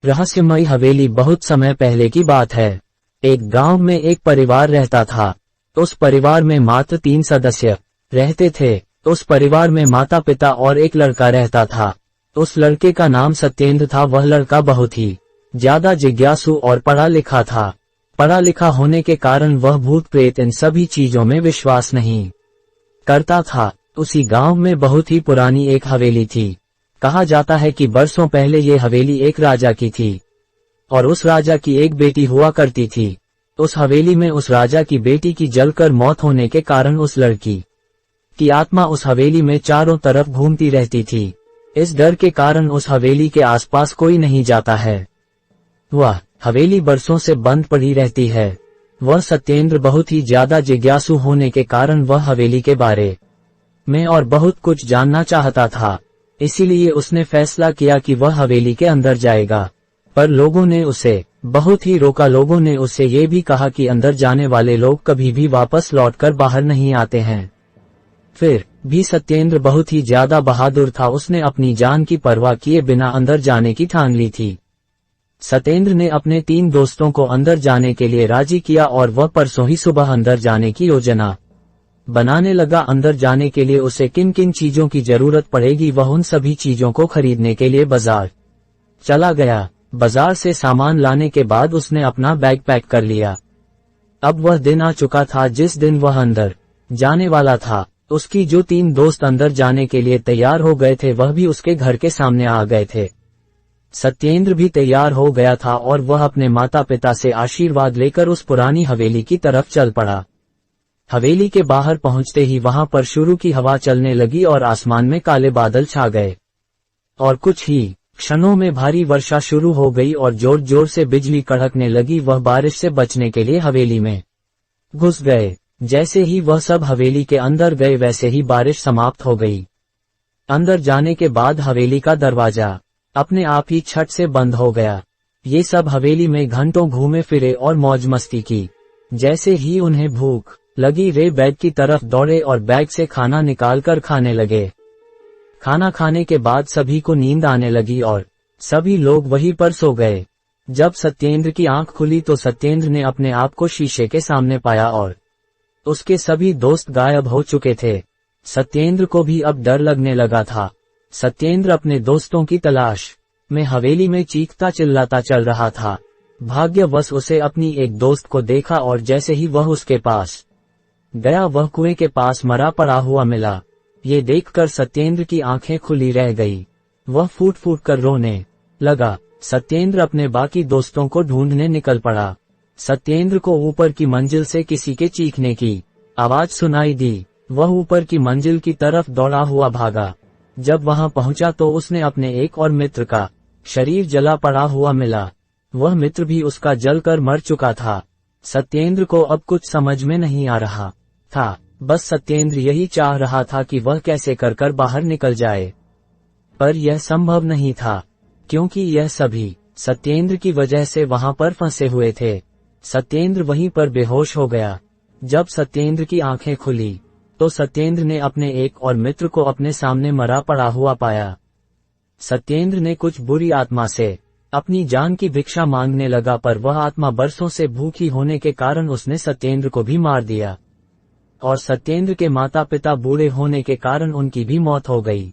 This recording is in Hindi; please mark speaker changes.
Speaker 1: रहस्यमयी हवेली। बहुत समय पहले की बात है। एक गांव में एक परिवार रहता था। उस परिवार में मात्र 3 सदस्य रहते थे। उस परिवार में माता पिता और एक लड़का रहता था। उस लड़के का नाम सत्येंद्र था। वह लड़का बहुत ही ज्यादा जिज्ञासु और पढ़ा लिखा था। पढ़ा लिखा होने के कारण वह भूत प्रेत इन सभी चीजों में विश्वास नहीं करता था। उसी गांव में बहुत ही पुरानी एक हवेली थी। कहा जाता है कि बरसों पहले ये हवेली एक राजा की थी और उस राजा की एक बेटी हुआ करती थी। उस हवेली में उस राजा की बेटी की जलकर मौत होने के कारण उस लड़की की आत्मा उस हवेली में चारों तरफ घूमती रहती थी। इस डर के कारण उस हवेली के आसपास कोई नहीं जाता है। वह हवेली बरसों से बंद पड़ी रहती है। वह सत्येंद्र बहुत ही ज्यादा जिज्ञासु होने के कारण वह हवेली के बारे में और बहुत कुछ जानना चाहता था। इसीलिए उसने फैसला किया कि वह हवेली के अंदर जाएगा। पर लोगों ने उसे बहुत ही रोका। लोगों ने उससे ये भी कहा कि अंदर जाने वाले लोग कभी भी वापस लौटकर बाहर नहीं आते हैं। फिर भी सत्येंद्र बहुत ही ज्यादा बहादुर था। उसने अपनी जान की परवाह किए बिना अंदर जाने की ठान ली थी। सत्येंद्र ने अपने 3 दोस्तों को अंदर जाने के लिए राजी किया और वह परसों ही सुबह अंदर जाने की योजना बनाने लगा। अंदर जाने के लिए उसे किन किन चीजों की जरूरत पड़ेगी, वह उन सभी चीजों को खरीदने के लिए बाजार चला गया। बाजार से सामान लाने के बाद उसने अपना बैग पैक कर लिया। अब वह दिन आ चुका था जिस दिन वह अंदर जाने वाला था। उसकी जो 3 दोस्त अंदर जाने के लिए तैयार हो गए थे वह भी उसके घर के सामने आ गए थे। सत्येंद्र भी तैयार हो गया था और वह अपने माता पिता से आशीर्वाद लेकर उस पुरानी हवेली की तरफ चल पड़ा। हवेली के बाहर पहुंचते ही वहां पर शुरू की हवा चलने लगी और आसमान में काले बादल छा गए और कुछ ही क्षणों में भारी वर्षा शुरू हो गई और जोर जोर से बिजली कड़कने लगी। वह बारिश से बचने के लिए हवेली में घुस गए। जैसे ही वह सब हवेली के अंदर गए वैसे ही बारिश समाप्त हो गई। अंदर जाने के बाद हवेली का दरवाजा अपने आप ही छट से बंद हो गया। ये सब हवेली में घंटों घूमे फिरे और मौज मस्ती की। जैसे ही उन्हें भूख लगी वे बैग की तरफ दौड़े और बैग से खाना निकालकर खाने लगे। खाना खाने के बाद सभी को नींद आने लगी और सभी लोग वहीं पर सो गए। जब सत्येंद्र की आंख खुली तो सत्येंद्र ने अपने आप को शीशे के सामने पाया और उसके सभी दोस्त गायब हो चुके थे। सत्येंद्र को भी अब डर लगने लगा था। सत्येंद्र अपने दोस्तों की तलाश में हवेली में चीखता चिल्लाता चल रहा था। भाग्यवश उसे अपनी एक दोस्त को देखा और जैसे ही वह उसके पास गया वह कुएं के पास मरा पड़ा हुआ मिला। ये देखकर सत्येंद्र की आंखें खुली रह गई। वह फूट फूट कर रोने लगा। सत्येंद्र अपने बाकी दोस्तों को ढूंढने निकल पड़ा। सत्येंद्र को ऊपर की मंजिल से किसी के चीखने की आवाज सुनाई दी। वह ऊपर की मंजिल की तरफ दौड़ा हुआ भागा। जब वहां पहुंचा तो उसने अपने एक और मित्र का शरीर जला पड़ा हुआ मिला। वह मित्र भी उसका जलकर मर चुका था। सत्येंद्र को अब कुछ समझ में नहीं आ रहा था। बस सत्येंद्र यही चाह रहा था कि वह कैसे कर बाहर निकल जाए, पर यह संभव नहीं था क्योंकि यह सभी सत्येंद्र की वजह से वहां पर फंसे हुए थे। सत्येंद्र वहीं पर बेहोश हो गया। जब सत्येंद्र की आंखें खुली तो सत्येंद्र ने अपने एक और मित्र को अपने सामने मरा पड़ा हुआ पाया। सत्येंद्र ने कुछ बुरी आत्मा से अपनी जान की भिक्षा मांगने लगा, पर वह आत्मा बरसों से भूखी होने के कारण उसने सत्येंद्र को भी मार दिया और सत्येंद्र के माता पिता बूढ़े होने के कारण उनकी भी मौत हो गई।